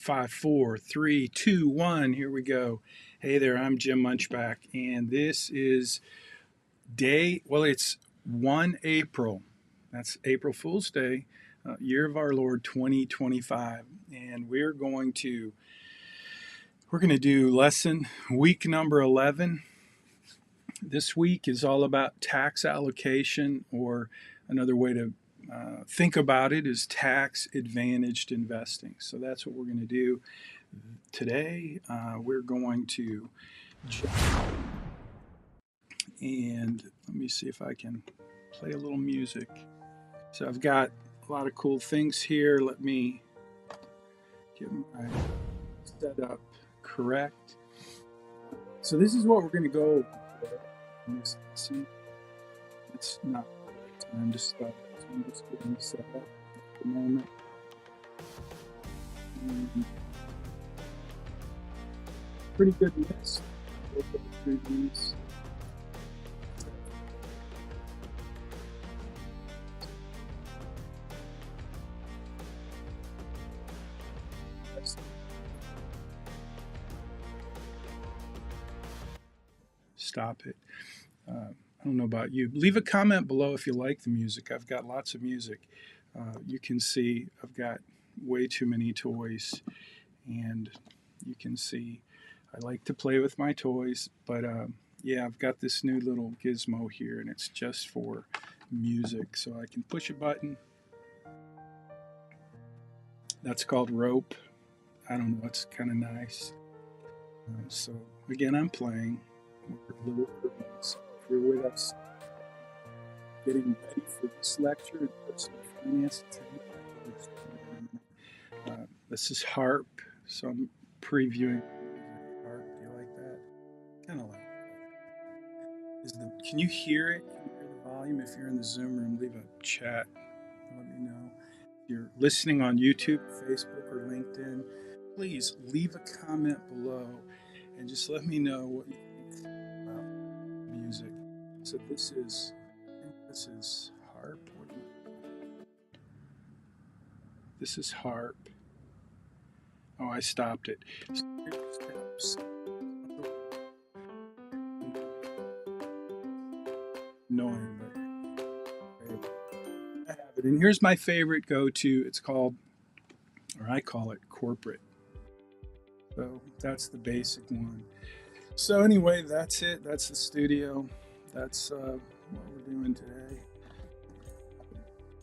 5, 4, 3, 2, 1. Here we go. Hey there, I'm Jim Munchback, and this is it's 1 April. That's April Fool's Day, year of our Lord 2025. And we're going to do week number 11. This week is all about tax allocation, or another way to think about it is tax advantaged investing. So that's what we're going to do today. We're going to and let me see if I can play a little music. So I've got a lot of cool things here. Let me get my setup correct. So this is what we're going to go over in this lesson. It's not time to start, so I'm just getting set up at the moment. Pretty good list. We'll go through these. Stop it. I don't know about you. Leave a comment below if you like the music. I've got lots of music. You can see I've got way too many toys, and you can see I like to play with my toys, but yeah, I've got this new little gizmo here, and it's just for music. So I can push a button. That's called rope. I don't know, it's kind of nice. So again, I'm playing. We're if you're with us getting ready for this lecture in personal finance, this is harp, so I'm previewing harp. Do you like that? Kind of like that. Can you hear it? Can you hear the volume? If you're in the Zoom room, leave a chat. Let me know. If you're listening on YouTube, Facebook, or LinkedIn, please leave a comment below and just let me know what you think about music. So this is harp. This is harp. Oh, I stopped it. Annoying, but I have it. And here's my favorite go-to. It's called, or I call it, corporate. So that's the basic one. So anyway, that's it. That's the studio. That's what we're doing today.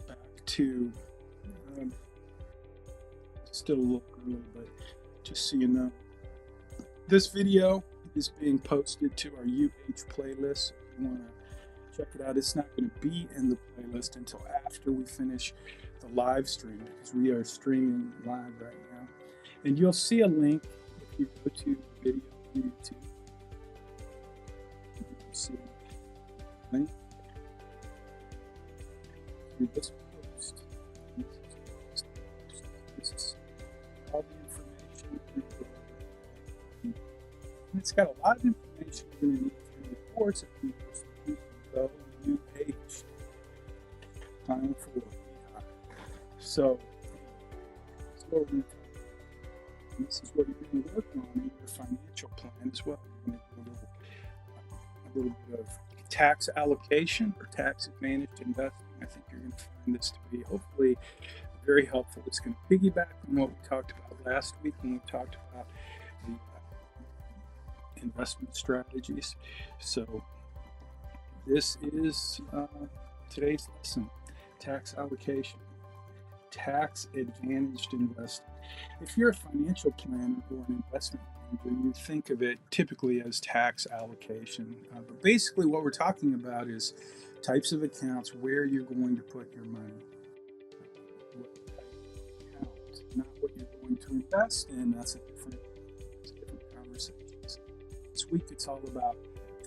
Back to still a little early, but just so you know, this video is being posted to our UH playlist. If you want to check it out, it's not going to be in the playlist until after we finish the live stream, because we are streaming live right now. And you'll see a link if you go to the video on YouTube. You'll see a link to this post. This is all the information. And it's got a lot of information you're going to need through the course if you go UH Final 4. So this is what you're going to work on in your financial plan as well. You're going to do a little bit of tax allocation or tax advantaged investing. I think you're going to find this to be hopefully very helpful. It's going to piggyback on what we talked about last week when we talked about the investment strategies. So this is today's lesson: tax allocation, tax advantaged investing. If you're a financial planner or an investment manager, you think of it typically as tax allocation. But basically what we're talking about is types of accounts where you're going to put your money. What account, not what you're going to invest in. That's a different conversation. This week it's all about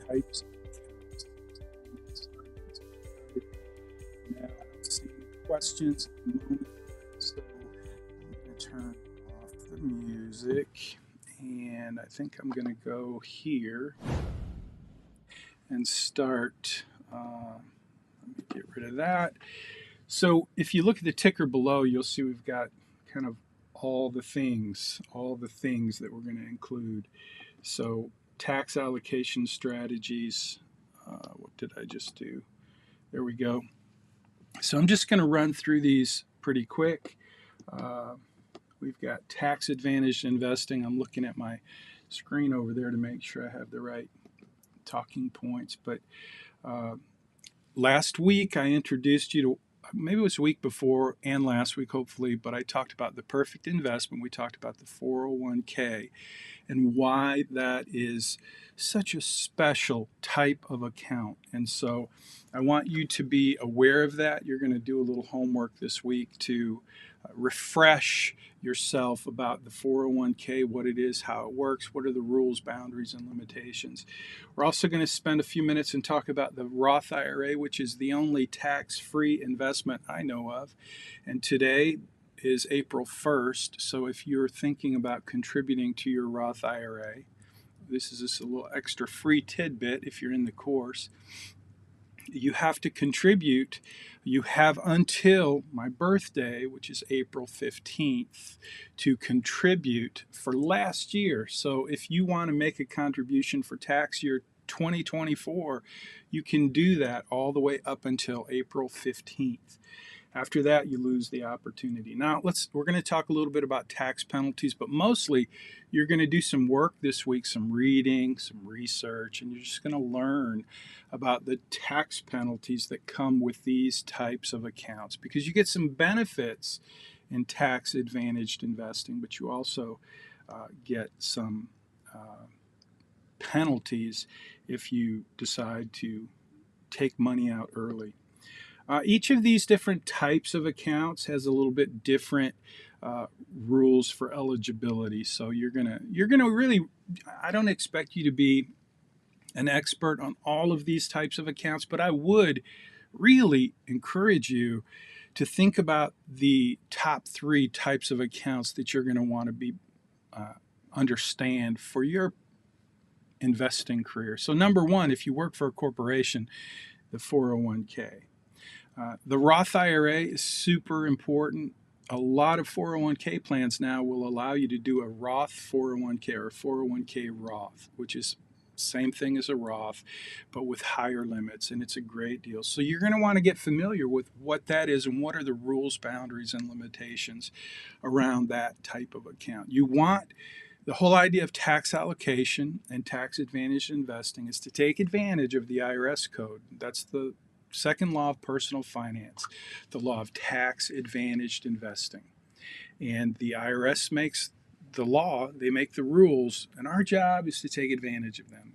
types of accounts. Now, I don't see any questions at the moment, so I'm going to turn off the music, and I think I'm going to go here and start. Let me get rid of that. So if you look at the ticker below, you'll see we've got kind of all the things that we're going to include. So tax allocation strategies, what did I just do? There we go. So I'm just going to run through these pretty quick. We've got tax advantaged investing. I'm looking at my screen over there to make sure I have the right talking points. But last week I introduced you to, maybe it was a week before and last week hopefully, but I talked about the perfect investment. We talked about the 401k and why that is such a special type of account. And so I want you to be aware of that. You're going to do a little homework this week to refresh yourself about the 401k, what it is, how it works, what are the rules, boundaries, and limitations. We're also going to spend a few minutes and talk about the Roth IRA, which is the only tax-free investment I know of. And today is April 1st, so if you're thinking about contributing to your Roth IRA, this is just a little extra free tidbit if you're in the course. You have to contribute. You have until my birthday, which is April 15th, to contribute for last year. So if you want to make a contribution for tax year 2024, you can do that all the way up until April 15th. After that, you lose the opportunity. Now, we're going to talk a little bit about tax penalties, but mostly you're going to do some work this week, some reading, some research, and you're just going to learn about the tax penalties that come with these types of accounts, because you get some benefits in tax advantaged investing, but you also get some penalties if you decide to take money out early. Each of these different types of accounts has a little bit different rules for eligibility. So you're gonna really, I don't expect you to be an expert on all of these types of accounts, but I would really encourage you to think about the top 3 types of accounts that you're going to want to be understand for your investing career. So number 1, if you work for a corporation, the 401k. The Roth IRA is super important. A lot of 401k plans now will allow you to do a Roth 401k or 401k Roth, which is same thing as a Roth, but with higher limits, and it's a great deal. So you're going to want to get familiar with what that is and what are the rules, boundaries, and limitations around that type of account. You want the whole idea of tax allocation and tax advantaged investing is to take advantage of the IRS code. That's the second law of personal finance, the law of tax advantaged investing. And the IRS makes the law, they make the rules, and our job is to take advantage of them.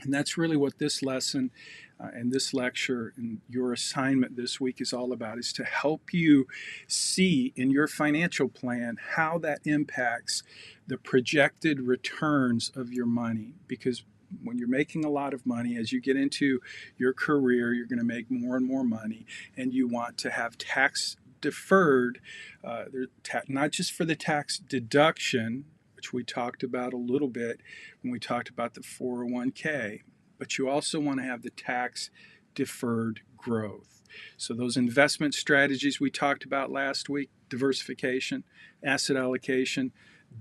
And that's really what this lesson and this lecture and your assignment this week is all about, is to help you see in your financial plan how that impacts the projected returns of your money. Because when you're making a lot of money, as you get into your career, you're going to make more and more money, and you want to have tax deferred, not just for the tax deduction, which we talked about a little bit when we talked about the 401k, but you also want to have the tax deferred growth. So those investment strategies we talked about last week, diversification, asset allocation,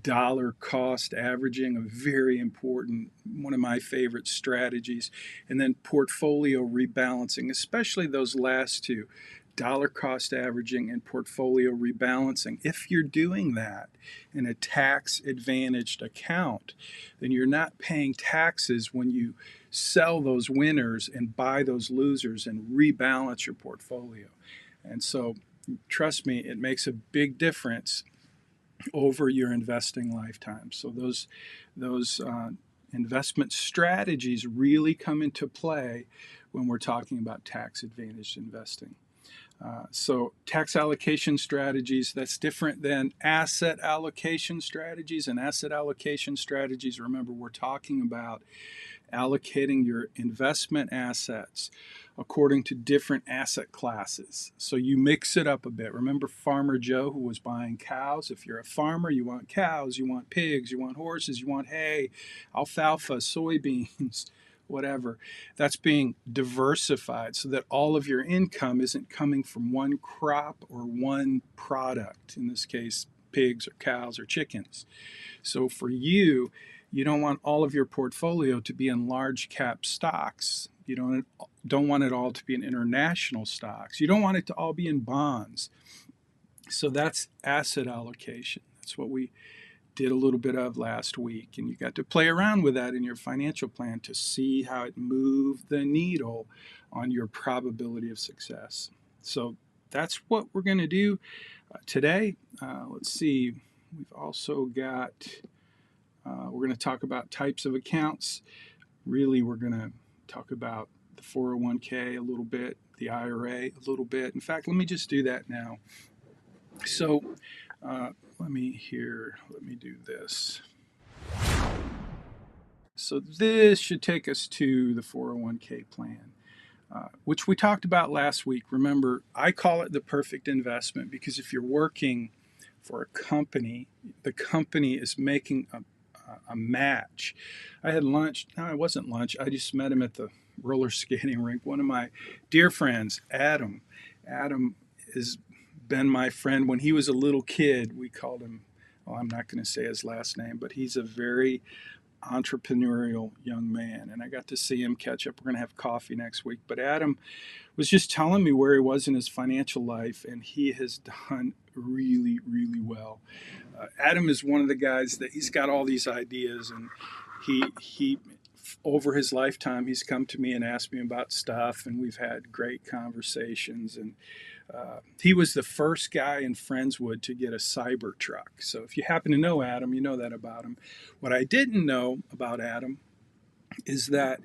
dollar cost averaging, a very important, one of my favorite strategies, and then portfolio rebalancing, especially those last 2, dollar cost averaging and portfolio rebalancing. If you're doing that in a tax advantaged account, then you're not paying taxes when you sell those winners and buy those losers and rebalance your portfolio. And so trust me, it makes a big difference over your investing lifetime. So those investment strategies really come into play when we're talking about tax advantaged investing. So tax allocation strategies, that's different than asset allocation strategies. And asset allocation strategies, remember, we're talking about allocating your investment assets according to different asset classes. So you mix it up a bit. Remember Farmer Joe who was buying cows? If you're a farmer, you want cows, you want pigs, you want horses, you want hay, alfalfa, soybeans, whatever. That's being diversified so that all of your income isn't coming from one crop or one product, in this case, pigs or cows or chickens. So for you, you don't want all of your portfolio to be in large cap stocks. You don't want it all to be in international stocks. You don't want it to all be in bonds. So that's asset allocation. That's what we did a little bit of last week. And you got to play around with that in your financial plan to see how it moved the needle on your probability of success. So that's what we're going to do today. Let's see. We've also got, we're going to talk about types of accounts. Really, we're going to talk about the 401k a little bit, the IRA a little bit. In fact, let me just do that now. So let me do this. So this should take us to the 401k plan, which we talked about last week. Remember, I call it the perfect investment because if you're working for a company, the company is making a match. I had lunch. No, it wasn't lunch. I just met him at the roller skating rink. One of my dear friends, Adam. Adam has been my friend when he was a little kid. We called him, well, I'm not going to say his last name, but he's a very entrepreneurial young man. And I got to see him catch up. We're going to have coffee next week. But Adam was just telling me where he was in his financial life, and he has done really, really well. Adam is one of the guys that he's got all these ideas, and he over his lifetime, he's come to me and asked me about stuff, and we've had great conversations. And he was the first guy in Friendswood to get a cyber truck. So if you happen to know Adam, you know that about him. What I didn't know about Adam is that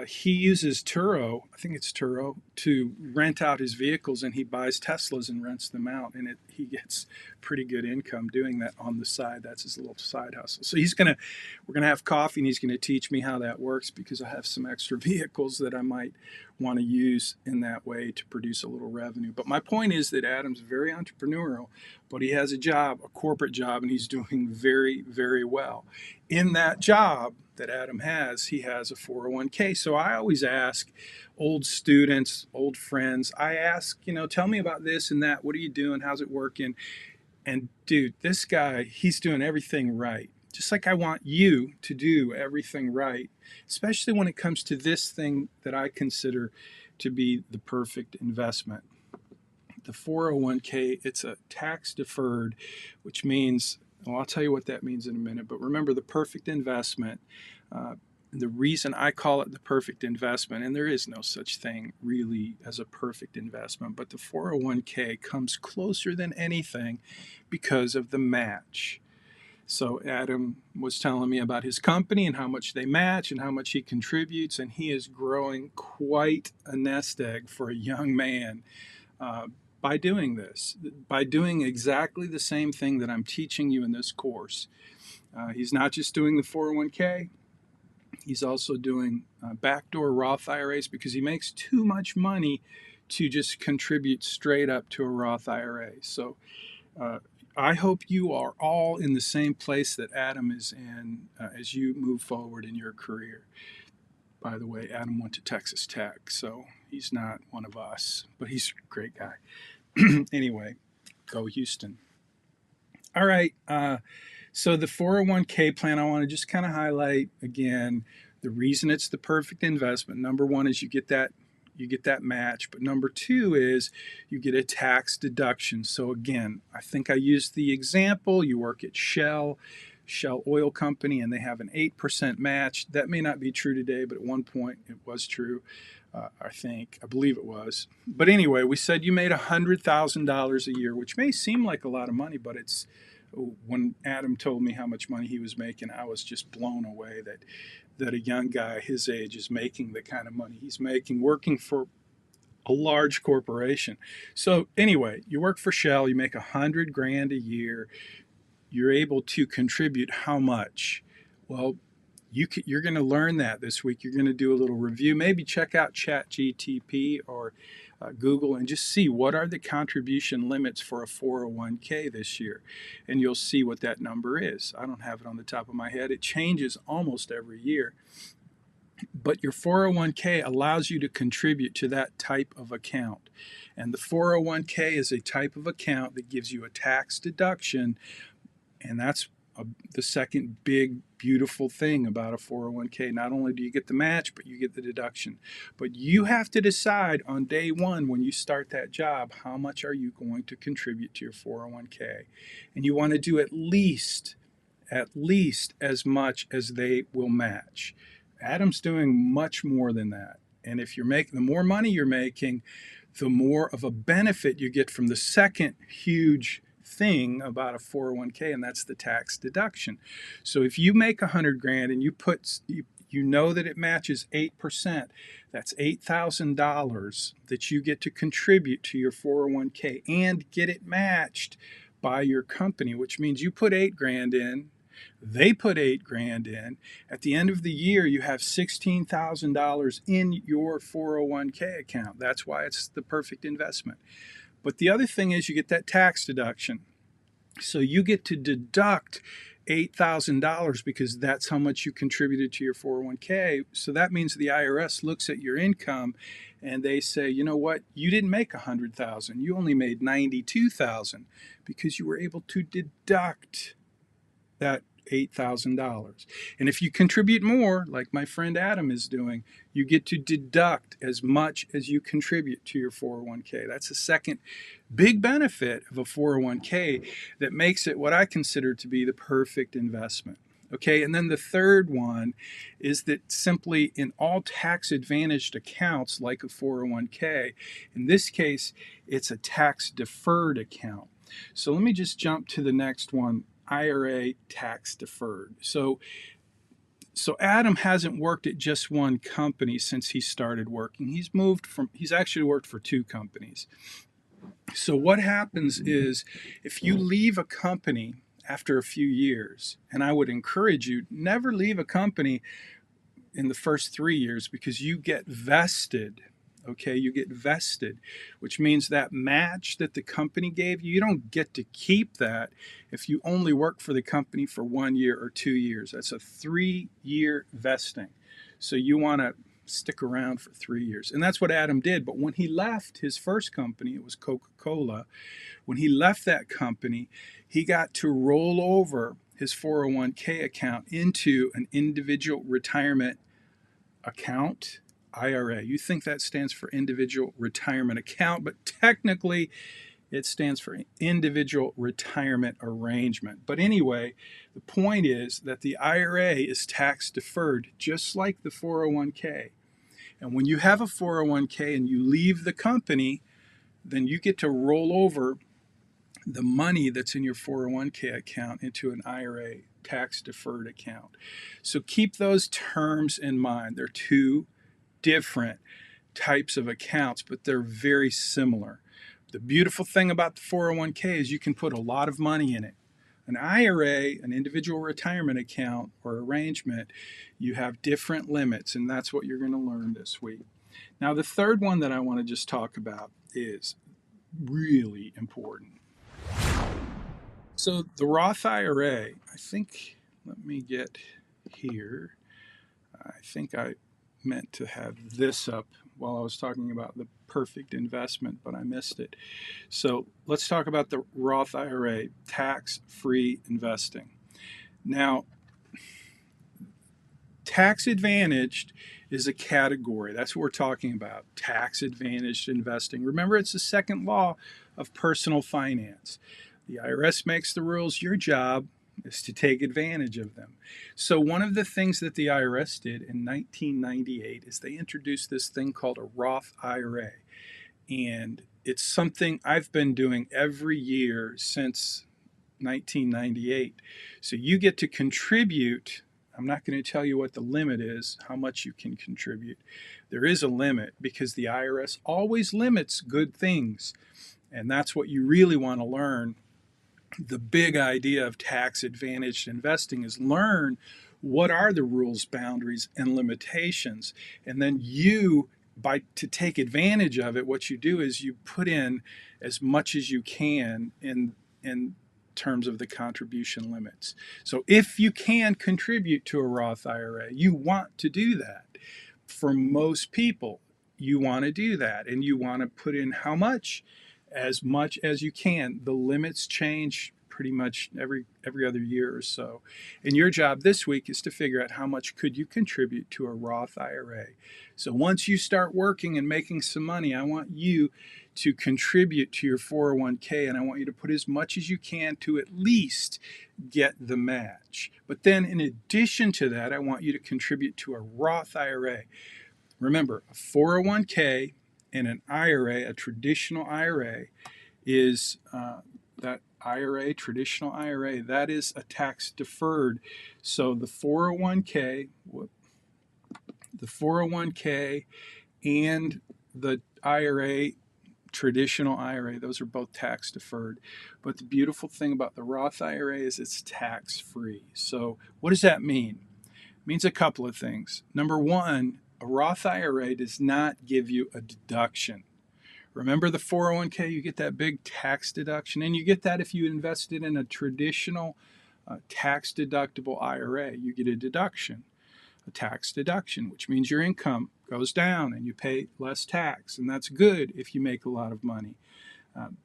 he uses Turo, I think it's Turo, to rent out his vehicles, and he buys Teslas and rents them out, and he gets pretty good income doing that on the side. That's his little side hustle. So we're gonna have coffee, and he's gonna teach me how that works because I have some extra vehicles that I might want to use in that way to produce a little revenue. But my point is that Adam's very entrepreneurial, but he has a job, a corporate job, and he's doing very, very well. In that job that Adam has, he has a 401k. So I always ask old students, old friends, I ask, tell me about this and that. What are you doing? How's it working? And dude, this guy, he's doing everything right. Just like I want you to do everything right, especially when it comes to this thing that I consider to be the perfect investment. The 401k, it's a tax deferred, which means, well, I'll tell you what that means in a minute, but remember the perfect investment. The reason I call it the perfect investment, and there is no such thing really as a perfect investment, but the 401k comes closer than anything because of the match. So Adam was telling me about his company and how much they match and how much he contributes, and he is growing quite a nest egg for a young man by doing this, by doing exactly the same thing that I'm teaching you in this course. He's not just doing the 401k, he's also doing backdoor Roth IRAs because he makes too much money to just contribute straight up to a Roth IRA. So I hope you are all in the same place that Adam is in as you move forward in your career. By the way, Adam went to Texas Tech, so he's not one of us, but he's a great guy. Anyway, go Houston. All right, so the 401k plan, I want to just kind of highlight again the reason it's the perfect investment. Number one is you get that match, but number two is you get a tax deduction. So again, I think I used the example, you work at Shell Oil Company, and they have an 8% match. That may not be true today, but at one point it was true. I believe it was. But anyway, we said you made $100,000 a year, which may seem like a lot of money, but when Adam told me how much money he was making, I was just blown away that a young guy his age is making the kind of money he's making working for a large corporation. So anyway, you work for Shell, you make $100,000 a year. You're able to contribute how much? Well, you're going to learn that this week. You're going to do a little review. Maybe check out ChatGTP or Google and just see what are the contribution limits for a 401k this year. And you'll see what that number is. I don't have it on the top of my head. It changes almost every year. but your 401k allows you to contribute to that type of account. And the 401k is a type of account that gives you a tax deduction, and that's the second big beautiful thing about a 401k. Not only do you get the match, but you get the deduction. But you have to decide on day one when you start that job, how much are you going to contribute to your 401k? And you want to do at least as much as they will match. Adam's doing much more than that. And if you're making, the more money you're making, the more of a benefit you get from the second huge thing about a 401k, and that's the tax deduction. So if you make 100 grand and you know that it matches 8%, that's $8,000 that you get to contribute to your 401k and get it matched by your company, which means you put 8 grand in, they put 8 grand in. At the end of the year, you have $16,000 in your 401k account. That's why it's the perfect investment. But the other thing is you get that tax deduction. So you get to deduct $8,000 because that's how much you contributed to your 401k. So that means the IRS looks at your income and they say, you know what, you didn't make $100,000. You only made $92,000 because you were able to deduct that $8,000. And if you contribute more, like my friend Adam is doing, you get to deduct as much as you contribute to your 401k. That's the second big benefit of a 401k that makes it what I consider to be the perfect investment. Okay, and then the third one is that simply in all tax advantaged accounts like a 401k, in this case, it's a tax deferred account. So let me just jump to the next one. IRA tax-deferred. So Adam hasn't worked at just one company since he started working. He's actually worked for 2 companies. So what happens is if you leave a company after a few years, and I would encourage you, never leave a company in the first 3 years because you get vested. Okay, you get vested, which means that match that the company gave you, you don't get to keep that if you only work for the company for 1 year or 2 years. That's a 3-year vesting. So you want to stick around for 3 years. And that's what Adam did. But when he left his first company, it was Coca-Cola, when he left that company, he got to roll over his 401k account into an individual retirement account, IRA. You think that stands for individual retirement account, but technically it stands for individual retirement arrangement. But anyway, the point is that the IRA is tax deferred just like the 401k. And when you have a 401k and you leave the company, then you get to roll over the money that's in your 401k account into an IRA tax deferred account. So keep those terms in mind. They're 2 different types of accounts, but they're very similar. The beautiful thing about the 401k is you can put a lot of money in it. An IRA, an individual retirement account or arrangement, you have different limits, and that's what you're going to learn this week. Now, the third one that I want to just talk about is really important. So the Roth IRA, let me get here. I think I meant to have this up while I was talking about the perfect investment, but I missed it. So let's talk about the Roth IRA, tax-free investing. Now, tax advantaged is a category. That's what we're talking about, tax advantaged investing. Remember, it's the second law of personal finance. The IRS makes the rules. Your job is to take advantage of them. So one of the things that the IRS did in 1998 is they introduced this thing called a Roth IRA. And it's something I've been doing every year since 1998. So you get to contribute. I'm not going to tell you what the limit is, how much you can contribute. There is a limit because the IRS always limits good things. And that's what you really want to learn. The big idea of tax advantaged investing is learn what are the rules, boundaries, and limitations. And then to take advantage of it, what you do is you put in as much as you can in terms of the contribution limits. So if you can contribute to a Roth IRA, you want to do that. For most people, you want to do that, and you want to put in how much? As much as you can. The limits change pretty much every other year or so. And your job this week is to figure out how much could you contribute to a Roth IRA. So once you start working and making some money, I want you to contribute to your 401k, and I want you to put as much as you can to at least get the match. But then in addition to that, I want you to contribute to a Roth IRA. Remember, a 401k and an IRA, a traditional IRA, is that IRA, traditional IRA, that is a tax deferred. So the 401k and the IRA, traditional IRA, those are both tax deferred. But the beautiful thing about the Roth IRA is it's tax free. So what does that mean? It means a couple of things. Number one, a Roth IRA does not give you a deduction. Remember the 401k, you get that big tax deduction, and you get that if you invested in a traditional tax deductible IRA. You get a deduction, a tax deduction, which means your income goes down and you pay less tax, and that's good if you make a lot of money.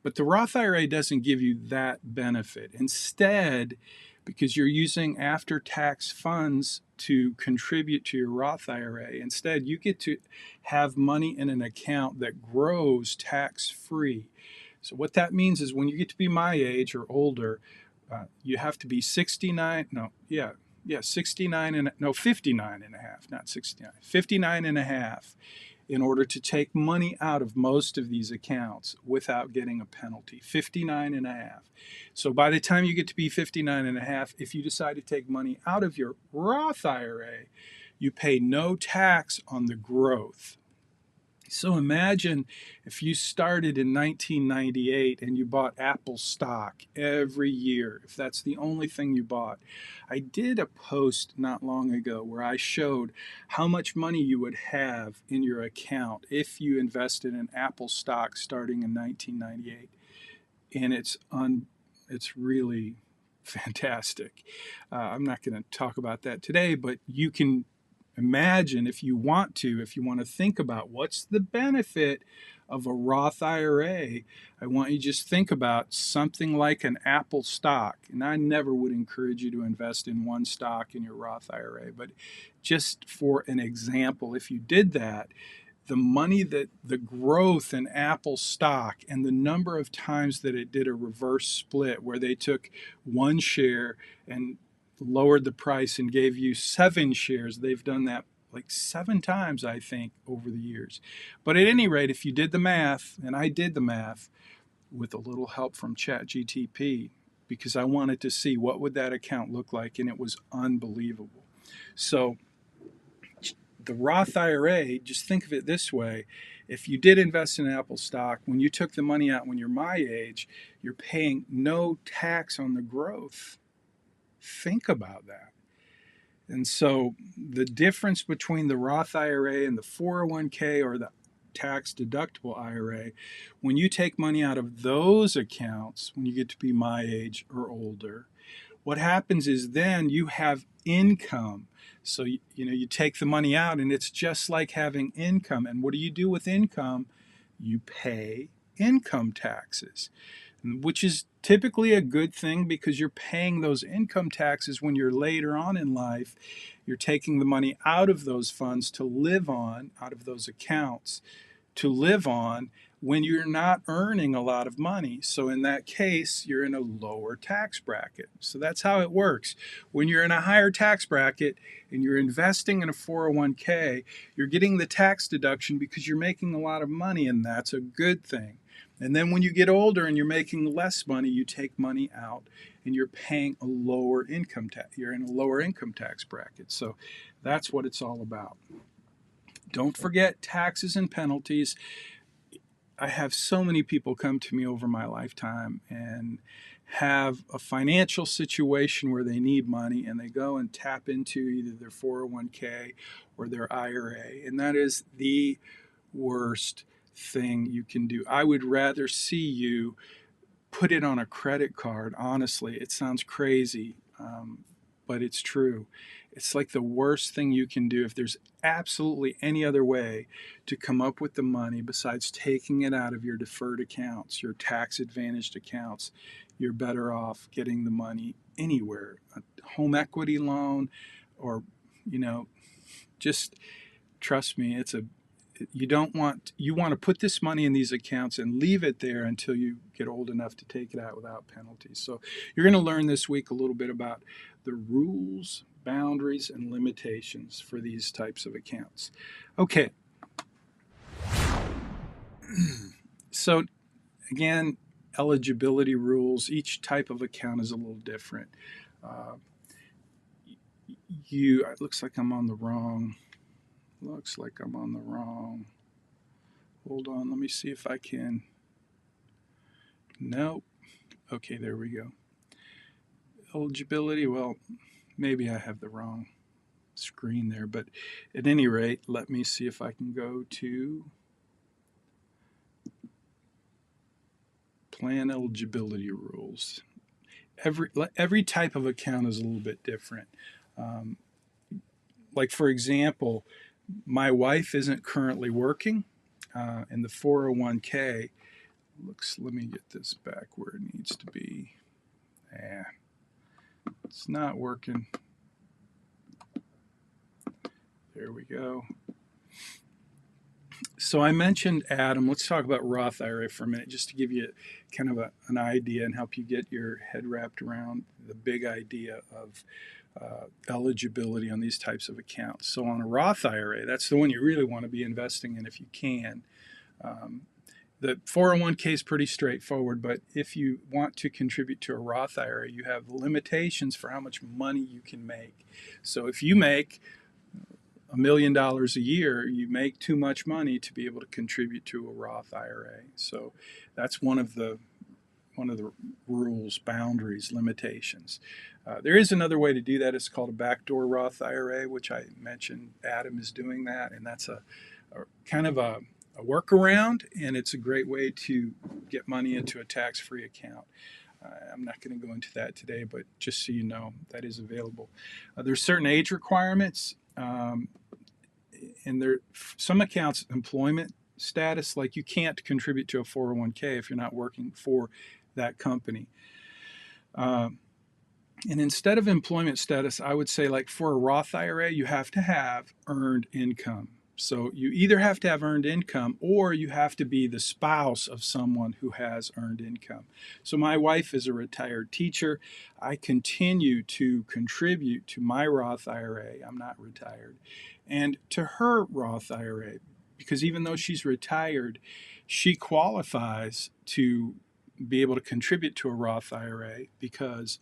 But the Roth IRA doesn't give you that benefit. Instead, because you're using after-tax funds to contribute to your Roth IRA, instead you get to have money in an account that grows tax-free. So what that means is when you get to be my age or older, you have to be 59 and a half, not 69, 59 and a half in order to take money out of most of these accounts without getting a penalty. 59 and a half. So by the time you get to be 59 and a half, if you decide to take money out of your Roth IRA, you pay no tax on the growth. So imagine if you started in 1998 and you bought Apple stock every year, if that's the only thing you bought. I did a post not long ago where I showed how much money you would have in your account if you invested in Apple stock starting in 1998. And it's really fantastic. I'm not going to talk about that today, but you can imagine if you want to think about what's the benefit of a Roth IRA. I want you to just think about something like an Apple stock. And I never would encourage you to invest in one stock in your Roth IRA, but just for an example, if you did that, the money that the growth in Apple stock and the number of times that it did a reverse split where they took one share and lowered the price and gave you 7 shares. They've done that like 7 times, I think, over the years. But at any rate, if you did the math, and I did the math with a little help from ChatGPT, because I wanted to see what would that account look like, and it was unbelievable. So the Roth IRA, just think of it this way. If you did invest in Apple stock, when you took the money out when you're my age, you're paying no tax on the growth. Think about that. And so the difference between the Roth IRA and the 401k or the tax deductible IRA, when you take money out of those accounts, when you get to be my age or older, what happens is then you have income. So you take the money out and it's just like having income. And what do you do with income? You pay income taxes, which is typically a good thing because you're paying those income taxes when you're later on in life. You're taking the money out of those funds to live on, out of those accounts to live on when you're not earning a lot of money. So in that case, you're in a lower tax bracket. So that's how it works. When you're in a higher tax bracket and you're investing in a 401k, you're getting the tax deduction because you're making a lot of money, and that's a good thing. And then when you get older and you're making less money, you take money out and you're paying a lower income tax. You're in a lower income tax bracket. So that's what it's all about. Don't forget taxes and penalties. I have so many people come to me over my lifetime and have a financial situation where they need money and they go and tap into either their 401k or their IRA. And that is the worst thing you can do. I would rather see you put it on a credit card. Honestly, it sounds crazy, but it's true. It's like the worst thing you can do. If there's absolutely any other way to come up with the money besides taking it out of your deferred accounts, your tax advantaged accounts, you're better off getting the money anywhere. A home equity loan, or, you know, just trust me, you want to put this money in these accounts and leave it there until you get old enough to take it out without penalties. So you're going to learn this week a little bit about the rules, boundaries, and limitations for these types of accounts. Okay. So again, eligibility rules. Each type of account is a little different. It looks like I'm on the wrong. Hold on, let me see if I can. Nope. Okay, there we go. Eligibility, well, maybe I have the wrong screen there, but at any rate, let me see if I can go to plan eligibility rules. Every type of account is a little bit different. Like, for example, my wife isn't currently working, and the 401k let me get this back where it needs to be. It's not working. There we go. So I mentioned Adam. Let's talk about Roth IRA for a minute, just to give you kind of an idea and help you get your head wrapped around the big idea of eligibility on these types of accounts. So on a Roth IRA, that's the one you really want to be investing in if you can. The 401k is pretty straightforward, but if you want to contribute to a Roth IRA, you have limitations for how much money you can make. So if you make $1 million a year, you make too much money to be able to contribute to a Roth IRA. So that's one of the rules, boundaries, limitations. There is another way to do that. It's called a backdoor Roth IRA, which I mentioned. Adam is doing that, and that's a kind of a workaround, and it's a great way to get money into a tax-free account. I'm not going to go into that today, but just so you know, that is available. There's certain age requirements, and some accounts, employment status, like you can't contribute to a 401k if you're not working for that company. And instead of employment status, I would say, like for a Roth IRA, you have to have earned income. So you either have to have earned income or you have to be the spouse of someone who has earned income. So my wife is a retired teacher. I continue to contribute to my Roth IRA. I'm not retired. And to her Roth IRA, because even though she's retired, she qualifies to be able to contribute to a Roth IRA because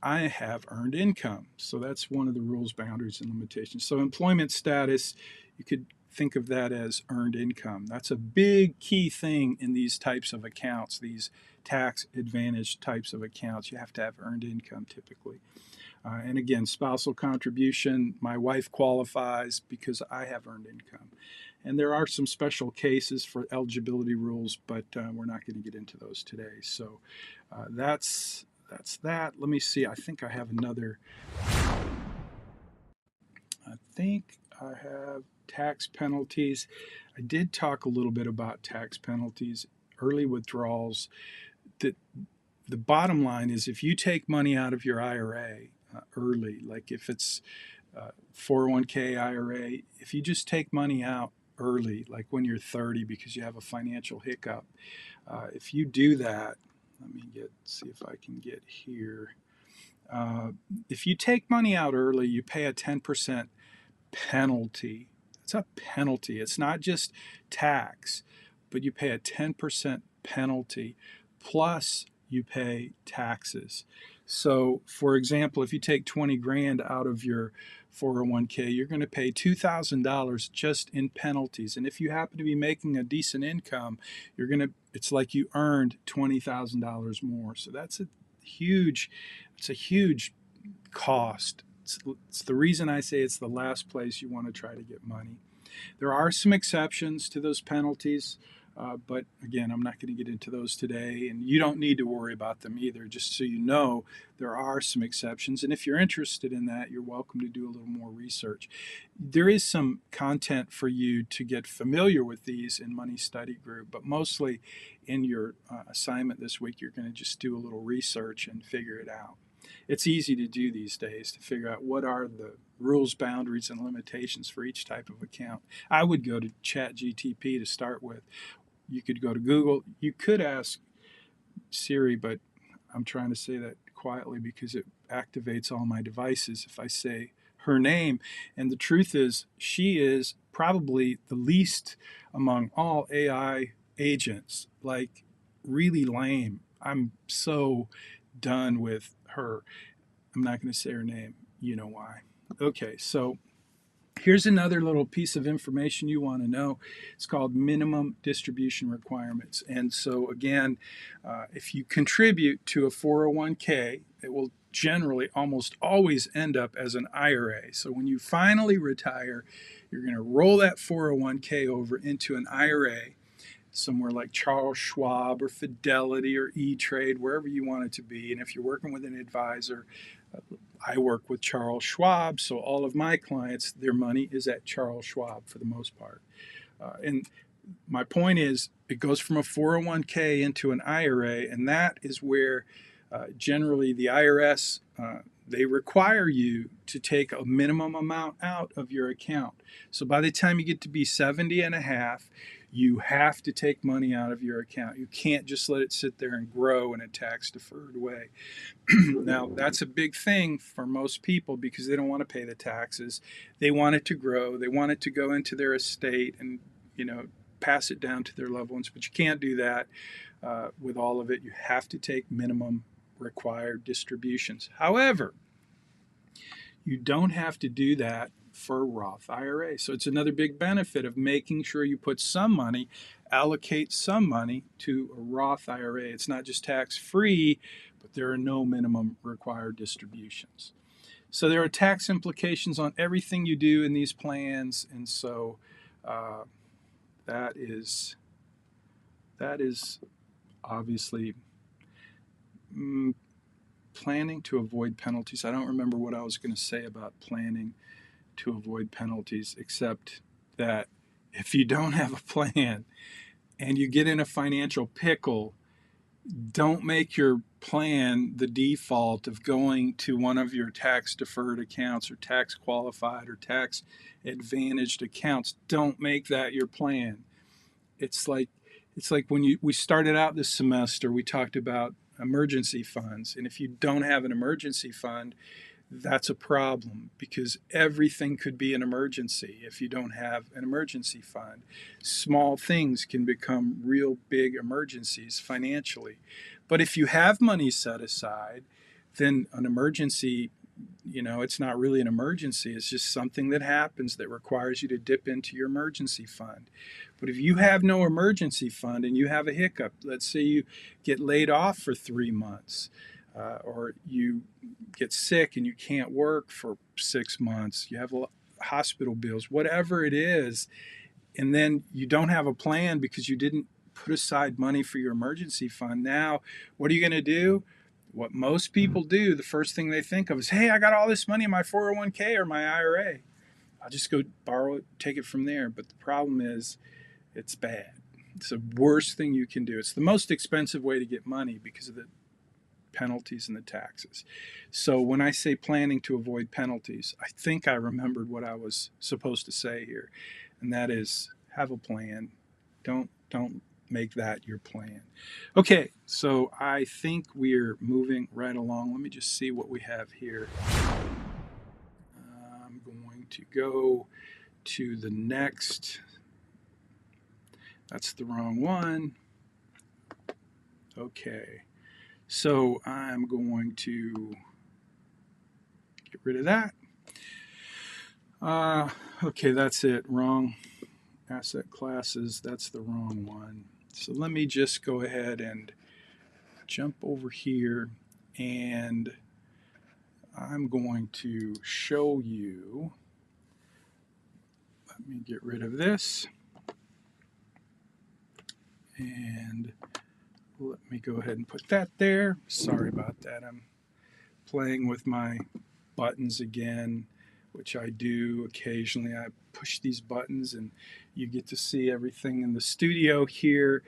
I have earned income. So that's one of the rules, boundaries, and limitations. So employment status, you could think of that as earned income. That's a big key thing in these types of accounts, these tax advantage types of accounts. You have to have earned income typically. And again, spousal contribution, my wife qualifies because I have earned income. And there are some special cases for eligibility rules, but we're not going to get into those today. So that's that. Let me see. I think I have tax penalties. I did talk a little bit about tax penalties, early withdrawals. The bottom line is, if you take money out of your IRA early, like if it's 401k IRA, if you just take money out early, like when you're 30 because you have a financial hiccup, if you do that, let me see if I can get here. If you take money out early, you pay a 10% penalty. It's a penalty. It's not just tax, but you pay a 10% penalty plus you pay taxes. So, for example, if you take 20 grand out of your 401k, you're going to pay $2,000 just in penalties. And if you happen to be making a decent income, it's like you earned $20,000 more. So it's a huge cost. It's the reason I say it's the last place you want to try to get money. There are some exceptions to those penalties. But again, I'm not going to get into those today, and you don't need to worry about them either. Just so you know, there are some exceptions, and if you're interested in that, you're welcome to do a little more research. There is some content for you to get familiar with these in Money Study Group, but mostly in your assignment this week, you're going to just do a little research and figure it out. It's easy to do these days to figure out what are the rules, boundaries, and limitations for each type of account. I would go to ChatGTP to start with. You could go to Google. You could ask Siri, but I'm trying to say that quietly because it activates all my devices if I say her name. And the truth is, she is probably the least among all AI agents. Like, really lame. I'm so done with her. I'm not going to say her name. You know why. Okay, so here's another little piece of information you want to know. It's called minimum distribution requirements. And so, again, if you contribute to a 401k, it will generally almost always end up as an IRA. So, when you finally retire, you're going to roll that 401k over into an IRA somewhere like Charles Schwab or Fidelity or E-Trade, wherever you want it to be. And if you're working with an advisor, I work with Charles Schwab, so all of my clients, their money is at Charles Schwab for the most part. And my point is, it goes from a 401k into an IRA, and that is where generally the IRS, they require you to take a minimum amount out of your account. So by the time you get to be 70 and a half, you have to take money out of your account. You can't just let it sit there and grow in a tax-deferred way. Now, that's a big thing for most people because they don't want to pay the taxes. They want it to grow. They want it to go into their estate and, pass it down to their loved ones. But you can't do that with all of it. You have to take minimum required distributions. However, you don't have to do that for Roth IRA. So it's another big benefit of making sure you put some money, allocate some money to a Roth IRA. It's not just tax-free, but there are no minimum required distributions. So there are tax implications on everything you do in these plans, and so that is obviously planning to avoid penalties. I don't remember what I was going to say about planning to avoid penalties, except that if you don't have a plan and you get in a financial pickle, don't make your plan the default of going to one of your tax deferred accounts or tax qualified or tax advantaged accounts. Don't make that your plan. It's like when we started out this semester, we talked about emergency funds. And if you don't have an emergency fund, that's a problem because everything could be an emergency if you don't have an emergency fund. Small things can become real big emergencies financially. But if you have money set aside, then an emergency, it's not really an emergency. It's just something that happens that requires you to dip into your emergency fund. But if you have no emergency fund and you have a hiccup, let's say you get laid off for 3 months, or you get sick and you can't work for 6 months, you have hospital bills, whatever it is, and then you don't have a plan because you didn't put aside money for your emergency fund. Now, what are you going to do? What most people do, the first thing they think of is, hey, I got all this money in my 401k or my IRA. I'll just go borrow it, take it from there. But the problem is, it's bad. It's the worst thing you can do. It's the most expensive way to get money because of the penalties and the taxes. So when I say planning to avoid penalties, I think I remembered what I was supposed to say here, and that is have a plan. Don't make that your plan. Okay, so I think we're moving right along. Let me just see what we have here. I'm going to go to the next. That's the wrong one. Okay. So I'm going to get rid of that. Okay, that's it. Wrong asset classes. That's the wrong one. So let me just go ahead and jump over here, and I'm going to show you. Let me get rid of this. And let me go ahead and put that there. Sorry about that. I'm playing with my buttons again, which I do occasionally. I push these buttons and you get to see everything in the studio here.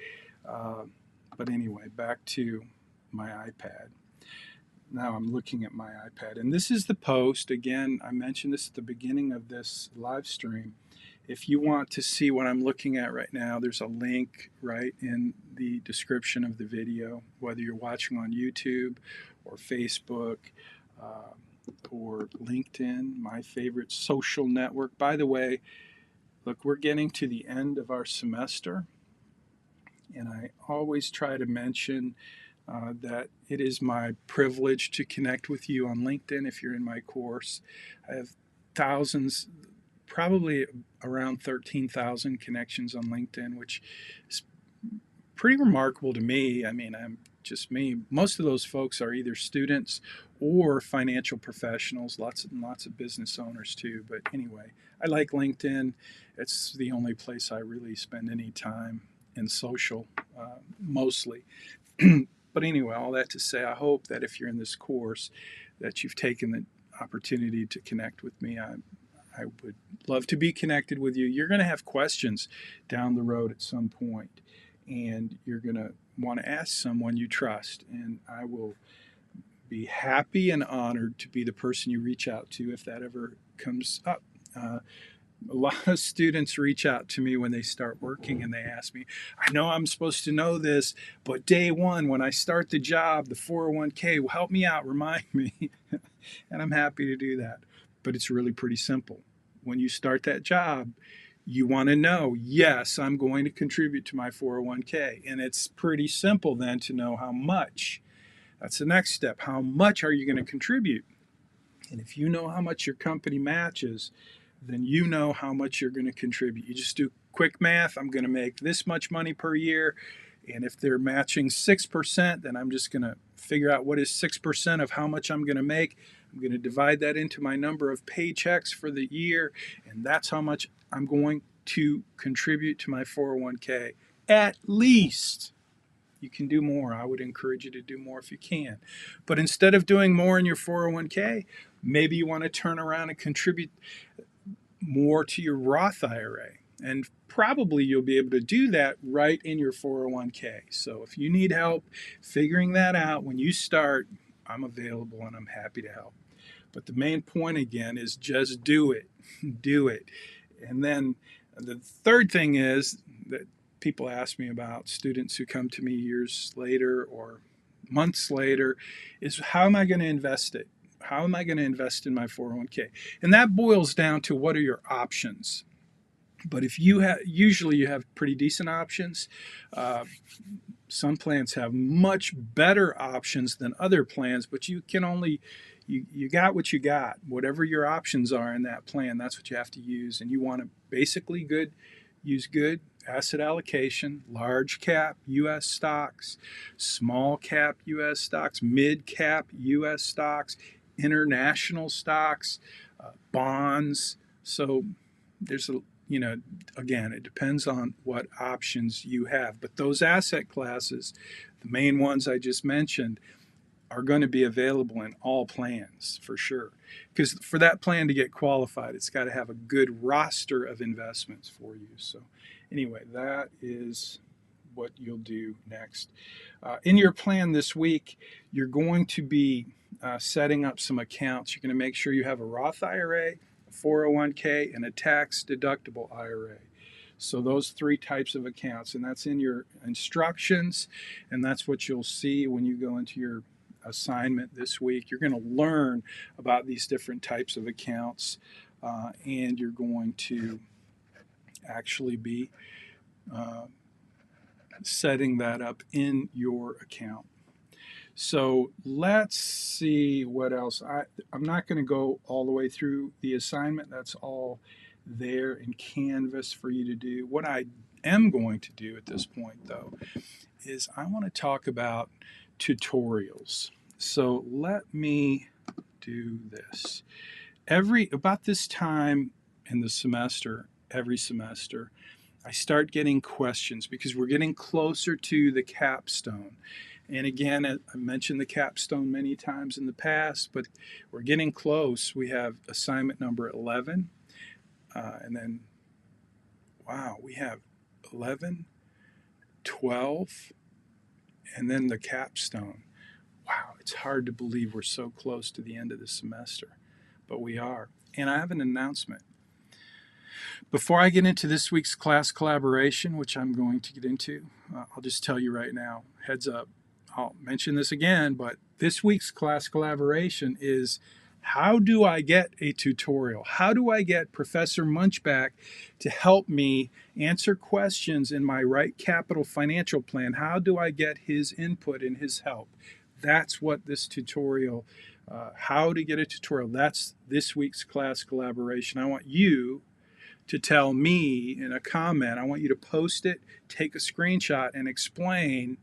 But anyway, back to my iPad. Now I'm looking at my iPad, and this is the post. Again, I mentioned this at the beginning of this live stream. If you want to see what I'm looking at right now, there's a link right in the description of the video, whether you're watching on YouTube or Facebook or LinkedIn, my favorite social network. By the way, look, we're getting to the end of our semester, and I always try to mention that it is my privilege to connect with you on LinkedIn if you're in my course. I have thousands, probably around 13,000 connections on LinkedIn, which is pretty remarkable to me. I mean, I'm just me. Most of those folks are either students or financial professionals, lots and lots of business owners too. But anyway, I like LinkedIn. It's the only place I really spend any time in social, mostly. But anyway, all that to say, I hope that if you're in this course, that you've taken the opportunity to connect with me. I would love to be connected with you. You're going to have questions down the road at some point, and you're going to want to ask someone you trust, and I will be happy and honored to be the person you reach out to if that ever comes up. A lot of students reach out to me when they start working and they ask me, I know I'm supposed to know this, but day one, when I start the job, the 401k will help me out, remind me. And I'm happy to do that. But it's really pretty simple. When you start that job, you want to know, yes, I'm going to contribute to my 401k. And it's pretty simple then to know how much. That's the next step. How much are you going to contribute? And if you know how much your company matches, then you know how much you're going to contribute. You just do quick math. I'm going to make this much money per year. And if they're matching 6%, then I'm just going to figure out what is 6% of how much I'm going to make. I'm going to divide that into my number of paychecks for the year. And that's how much I'm going to contribute to my 401k. At least. You can do more. I would encourage you to do more if you can. But instead of doing more in your 401k, maybe you want to turn around and contribute more to your Roth IRA. And probably you'll be able to do that right in your 401k. So if you need help figuring that out when you start, I'm available and I'm happy to help. But the main point again is just do it. Do it. And then the third thing is that people ask me about, students who come to me years later or months later, is how am I going to invest it? How am I going to invest in my 401k? And that boils down to what are your options. But if you have, usually you have pretty decent options. Some plans have much better options than other plans, but you can only, you got what you got. Whatever your options are in that plan, that's what you have to use. And you want to basically use good asset allocation, large cap U.S. stocks, small cap U.S. stocks, mid cap U.S. stocks, international stocks, bonds. So there's a, again, it depends on what options you have. But those asset classes, the main ones I just mentioned, are going to be available in all plans for sure. Because for that plan to get qualified, it's got to have a good roster of investments for you. So anyway, that is what you'll do next. In your plan this week, you're going to be setting up some accounts. You're going to make sure you have a Roth IRA, a 401k, and a tax-deductible IRA. So those three types of accounts, and that's in your instructions, and that's what you'll see when you go into your assignment this week. You're going to learn about these different types of accounts, and you're going to actually be setting that up in your account. So let's see what else. I'm not going to go all the way through the assignment. That's all there in Canvas for you to do. What I am going to do at this point, though, is I want to talk about tutorials. So let me do this. About this time in the semester, every semester, I start getting questions because we're getting closer to the capstone. And again, I mentioned the capstone many times in the past, but we're getting close. We have assignment number 11, and then, wow, we have 11, 12, and then the capstone. Wow, it's hard to believe we're so close to the end of the semester, but we are. And I have an announcement. Before I get into this week's class collaboration, which I'm going to get into, I'll just tell you right now, heads up, I'll mention this again, but this week's class collaboration is how do I get a tutorial? How do I get Professor Munchback to help me answer questions in my Right Capital financial plan? How do I get his input and his help? That's what this tutorial, how to get a tutorial, that's this week's class collaboration. I want you to tell me in a comment. I want you to post it, take a screenshot, and explain,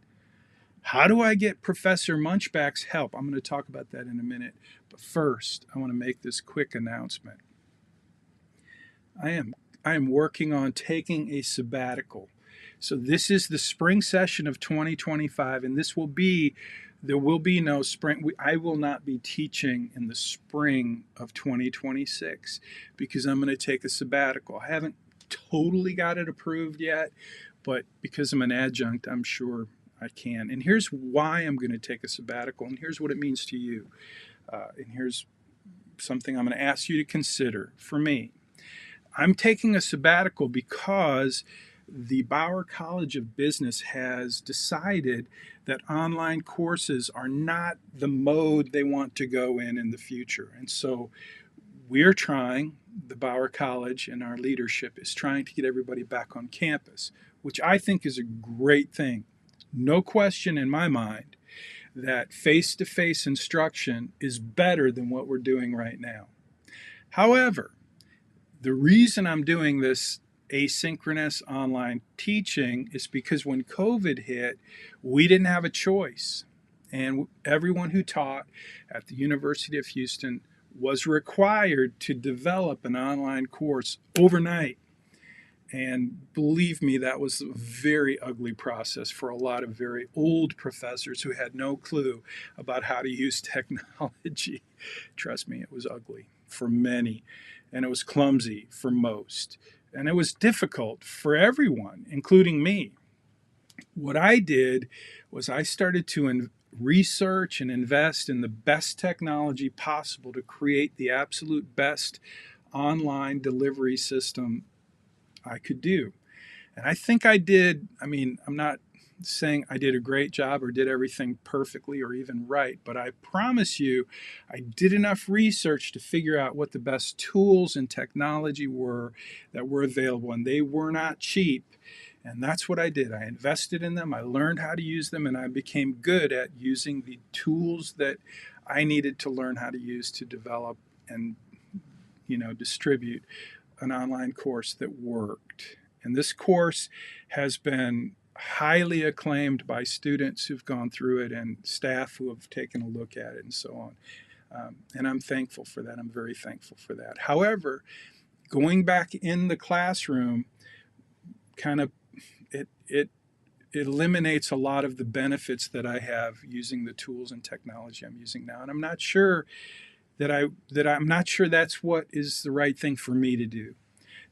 how do I get Professor Munchback's help? I'm going to talk about that in a minute. But first, I want to make this quick announcement. I am working on taking a sabbatical. So this is the spring session of 2025, and there will be no spring. I will not be teaching in the spring of 2026 because I'm going to take a sabbatical. I haven't totally got it approved yet, but because I'm an adjunct, I'm sure I can. And here's why I'm going to take a sabbatical, and here's what it means to you. And here's something I'm going to ask you to consider. For me, I'm taking a sabbatical because the Bauer College of Business has decided that online courses are not the mode they want to go in the future. And so we're trying, the Bauer College and our leadership is trying to get everybody back on campus, which I think is a great thing. No question in my mind that face-to-face instruction is better than what we're doing right now. However, the reason I'm doing this asynchronous online teaching is because when COVID hit, we didn't have a choice. And everyone who taught at the University of Houston was required to develop an online course overnight. And believe me, that was a very ugly process for a lot of very old professors who had no clue about how to use technology. Trust me, it was ugly for many, and it was clumsy for most. And it was difficult for everyone, including me. What I did was I started to research and invest in the best technology possible to create the absolute best online delivery system I could do. And I think I did. I mean, I'm not saying I did a great job or did everything perfectly or even right, but I promise you I did enough research to figure out what the best tools and technology were that were available, and they were not cheap. And that's what I did. I invested in them, I learned how to use them, and I became good at using the tools that I needed to learn how to use to develop and distribute an online course that worked. And this course has been highly acclaimed by students who've gone through it and staff who have taken a look at it and so on. And I'm thankful for that. I'm very thankful for that. However, going back in the classroom it eliminates a lot of the benefits that I have using the tools and technology I'm using now. And I'm not sure I'm not sure that's what is the right thing for me to do.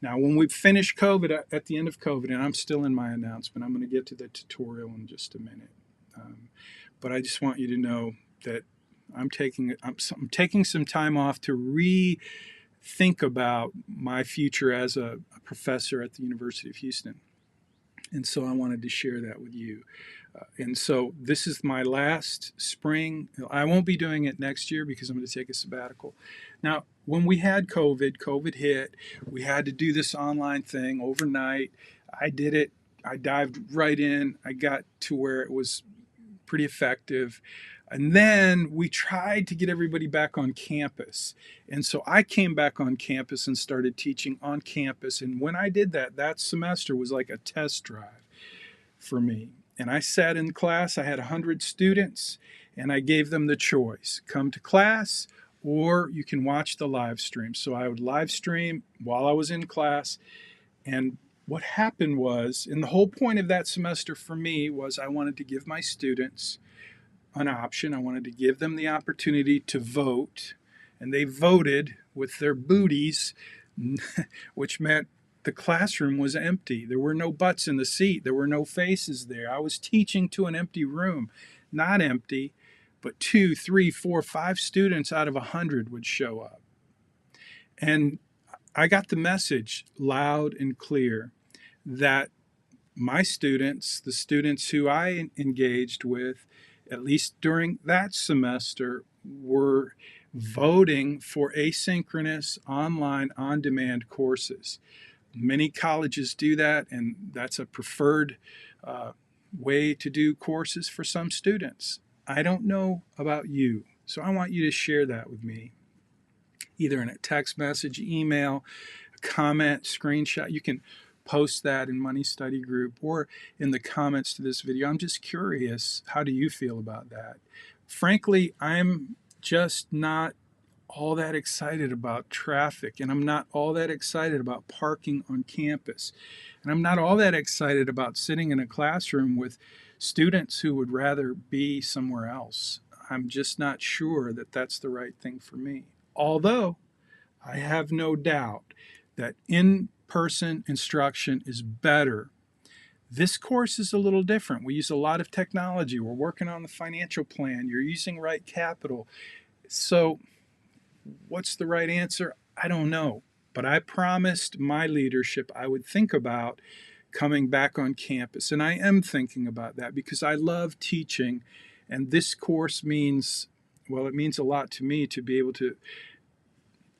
Now, when we finish COVID, at the end of COVID, and I'm still in my announcement, I'm going to get to the tutorial in just a minute. But I just want you to know that I'm taking some time off to rethink about my future as a professor at the University of Houston. And so I wanted to share that with you. And so this is my last spring. I won't be doing it next year because I'm going to take a sabbatical. Now, when we had COVID hit, we had to do this online thing overnight. I did it. I dived right in. I got to where it was pretty effective. And then we tried to get everybody back on campus. And so I came back on campus and started teaching on campus. And when I did that, that semester was like a test drive for me. And I sat in class, I had 100 students, and I gave them the choice. Come to class, or you can watch the live stream. So I would live stream while I was in class, and what happened was, and the whole point of that semester for me was I wanted to give my students an option. I wanted to give them the opportunity to vote, and they voted with their booties, which meant the classroom was empty. There were no butts in the seat. There were no faces there. I was teaching to an empty room, not empty, but 2, 3, 4, 5 students out of 100 would show up. And I got the message loud and clear that my students, the students who I engaged with, at least during that semester, were voting for asynchronous, online, on-demand courses. Many colleges do that, and that's a preferred way to do courses for some students. I don't know about you, so I want you to share that with me, either in a text message, email, a comment, screenshot. You can post that in Money Study Group or in the comments to this video. I'm just curious, how do you feel about that? Frankly, I'm just not all that excited about traffic, and I'm not all that excited about parking on campus, and I'm not all that excited about sitting in a classroom with students who would rather be somewhere else. I'm just not sure that that's the right thing for me. Although I have no doubt that in-person instruction is better. This course is a little different. We use a lot of technology. We're working on the financial plan. You're using right capital. So what's the right answer? I don't know. But I promised my leadership I would think about coming back on campus. And I am thinking about that because I love teaching. And this course means, well, it means a lot to me to be able to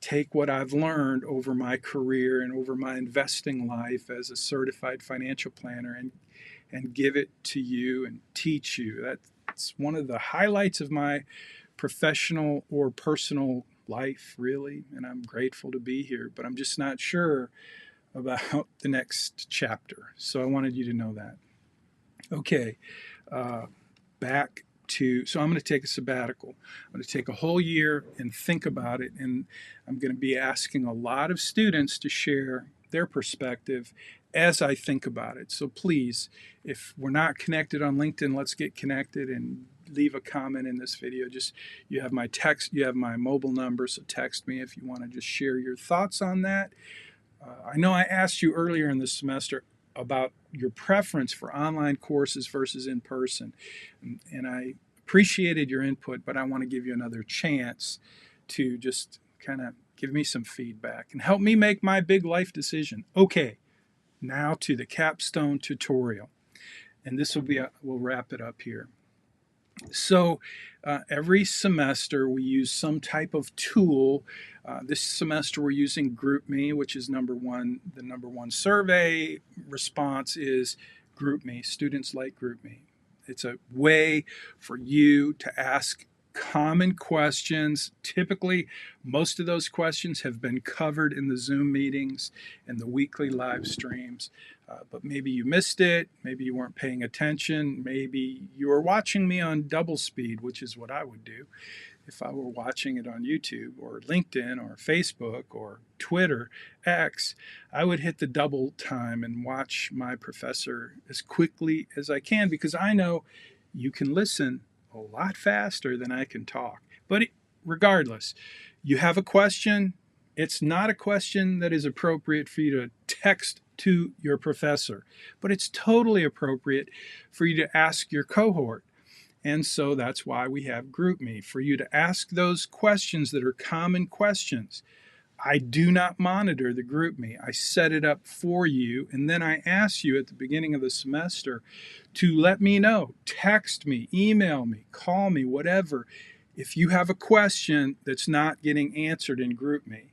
take what I've learned over my career and over my investing life as a certified financial planner and give it to you and teach you. That's one of the highlights of my professional or personal life, really, and I'm grateful to be here, but I'm just not sure about the next chapter. So I wanted you to know that. Okay, back to, so I'm going to take a sabbatical. I'm going to take a whole year and think about it, and I'm going to be asking a lot of students to share their perspective as I think about it. So please, if we're not connected on LinkedIn, let's get connected and leave a comment in this video. Just, you have my text, you have my mobile number, so text me if you want to just share your thoughts on that. I know I asked you earlier in the semester about your preference for online courses versus in person, and I appreciated your input, but I want to give you another chance to just kind of give me some feedback and help me make my big life decision. Okay, now to the capstone tutorial, and this will be we'll wrap it up here. So every semester we use some type of tool. This semester we're using GroupMe, which is number one. The number one survey response is GroupMe. Students like GroupMe. It's a way for you to ask common questions. Typically, most of those questions have been covered in the Zoom meetings and the weekly live streams. But maybe you missed it, maybe you weren't paying attention, maybe you were watching me on double speed, which is what I would do if I were watching it on YouTube or LinkedIn or Facebook or Twitter, X. I would hit the double time and watch my professor as quickly as I can, because I know you can listen a lot faster than I can talk. But regardless, you have a question, it's not a question that is appropriate for you to text to your professor, but it's totally appropriate for you to ask your cohort. And so that's why we have GroupMe, for you to ask those questions that are common questions. I do not monitor the GroupMe. I set it up for you, and then I ask you at the beginning of the semester to let me know. Text me, email me, call me, whatever, if you have a question that's not getting answered in GroupMe.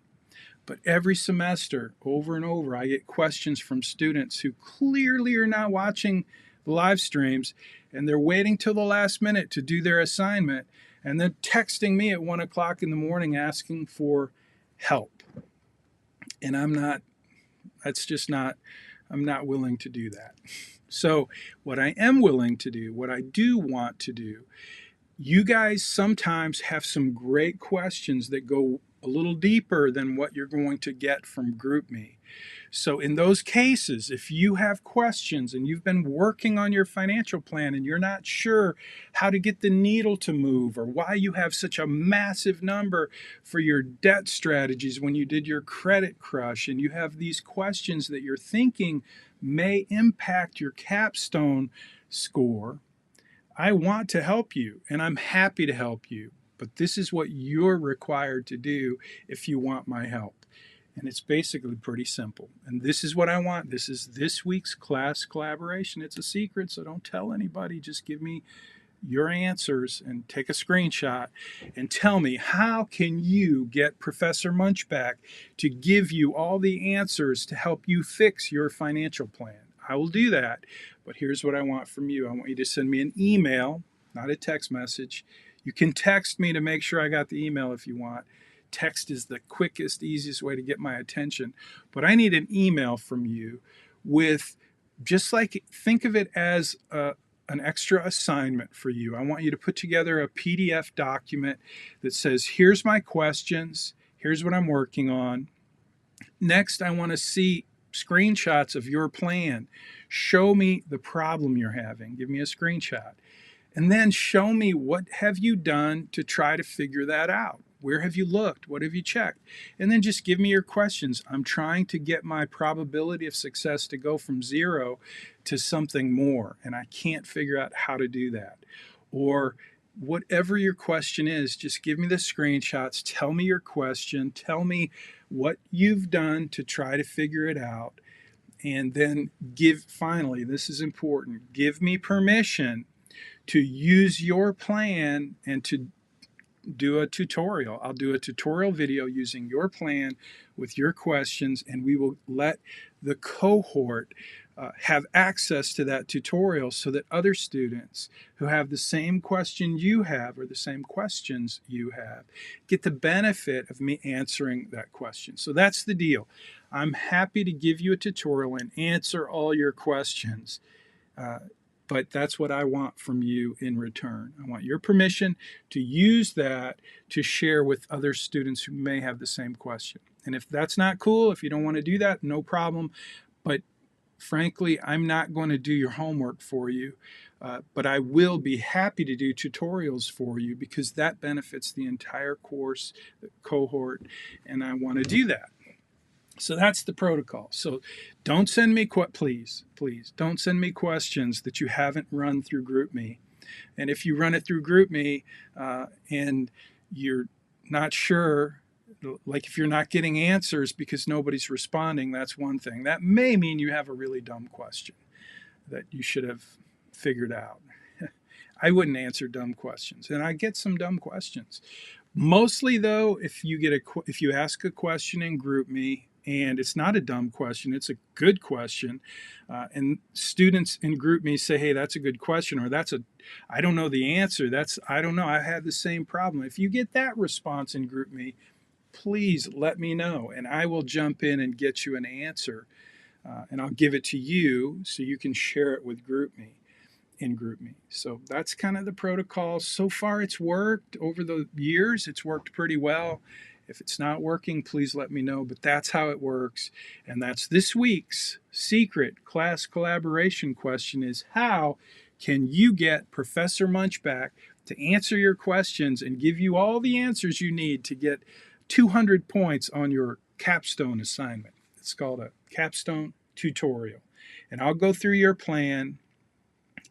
But every semester, over and over, I get questions from students who clearly are not watching the live streams, and they're waiting till the last minute to do their assignment, and then texting me at 1 o'clock in the morning asking for help. And I'm not willing to do that. So what I am willing to do, what I do want to do, you guys sometimes have some great questions that go a little deeper than what you're going to get from GroupMe. So in those cases, if you have questions and you've been working on your financial plan and you're not sure how to get the needle to move, or why you have such a massive number for your debt strategies when you did your credit crush, and you have these questions that you're thinking may impact your capstone score, I want to help you, and I'm happy to help you. But this is what you're required to do if you want my help. And it's basically pretty simple. And this is what I want. This is this week's class collaboration. It's a secret, so don't tell anybody. Just give me your answers and take a screenshot and tell me, how can you get Professor Munchback to give you all the answers to help you fix your financial plan? I will do that. But here's what I want from you. I want you to send me an email, not a text message. You can text me to make sure I got the email if you want. Text is the quickest, easiest way to get my attention. But I need an email from you with, just like, think of it as an extra assignment for you. I want you to put together a PDF document that says, here's my questions, here's what I'm working on. Next, I want to see screenshots of your plan. Show me the problem you're having. Give me a screenshot. And then show me, what have you done to try to figure that out? Where have you looked? What have you checked? And then just give me your questions. I'm trying to get my probability of success to go from 0 to something more, and I can't figure out how to do that. Or whatever your question is, just give me the screenshots. Tell me your question. Tell me what you've done to try to figure it out. And then finally, this is important, give me permission to use your plan and to do a tutorial. I'll do a tutorial video using your plan with your questions, and we will let the cohort have access to that tutorial so that other students who have the same question you have, or the same questions you have, get the benefit of me answering that question. So that's the deal. I'm happy to give you a tutorial and answer all your questions. But that's what I want from you in return. I want your permission to use that to share with other students who may have the same question. And if that's not cool, if you don't want to do that, no problem. But frankly, I'm not going to do your homework for you. But I will be happy to do tutorials for you, because that benefits the entire course, the cohort, and I want to do that. So that's the protocol. So don't send me, please, don't send me questions that you haven't run through GroupMe. And if you run it through GroupMe and you're not sure, like if you're not getting answers because nobody's responding, that's one thing. That may mean you have a really dumb question that you should have figured out. I wouldn't answer dumb questions, and I get some dumb questions. Mostly, though, if you ask a question in GroupMe, and it's not a dumb question, it's a good question, and students in GroupMe say, hey, that's a good question, or I don't know the answer, I don't know, I had the same problem. If you get that response in GroupMe, please let me know, and I will jump in and get you an answer, and I'll give it to you so you can share it with GroupMe. In GroupMe. So that's kind of the protocol. So far it's worked. Over the years it's worked pretty well. If it's not working, please let me know, but that's how it works. And that's this week's secret class collaboration question, is how can you get Professor Munchback to answer your questions and give you all the answers you need to get 200 points on your capstone assignment. It's called a capstone tutorial. And I'll go through your plan,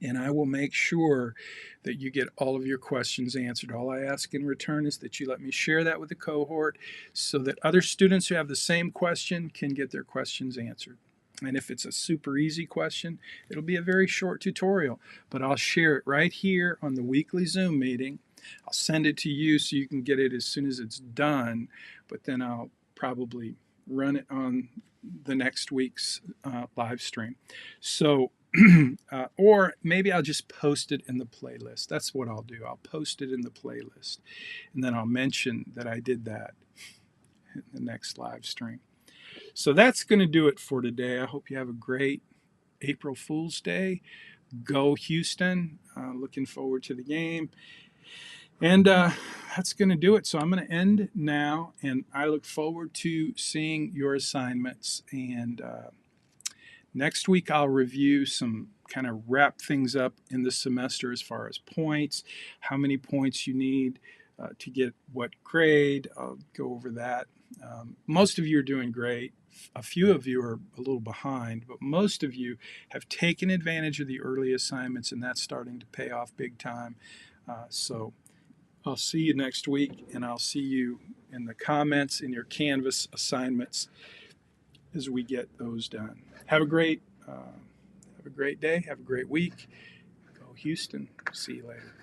and I will make sure that you get all of your questions answered. All I ask in return is that you let me share that with the cohort so that other students who have the same question can get their questions answered. And if it's a super easy question, it'll be a very short tutorial, but I'll share it right here on the weekly Zoom meeting. I'll send it to you so you can get it as soon as it's done, but then I'll probably run it on the next week's live stream. So or maybe I'll just post it in the playlist. That's what I'll do. I'll post it in the playlist, and then I'll mention that I did that in the next live stream. So that's going to do it for today. I hope you have a great April Fool's Day. Go Houston. Looking forward to the game. And that's going to do it. So I'm going to end now, and I look forward to seeing your assignments. And next week, I'll review some, kind of wrap things up in the semester as far as points, how many points you need to get what grade. I'll go over that. Most of you are doing great. A few of you are a little behind, but most of you have taken advantage of the early assignments, and that's starting to pay off big time. So I'll see you next week, and I'll see you in the comments in your Canvas assignments as we get those done. Have a great day. Have a great week. Go Houston. See you later.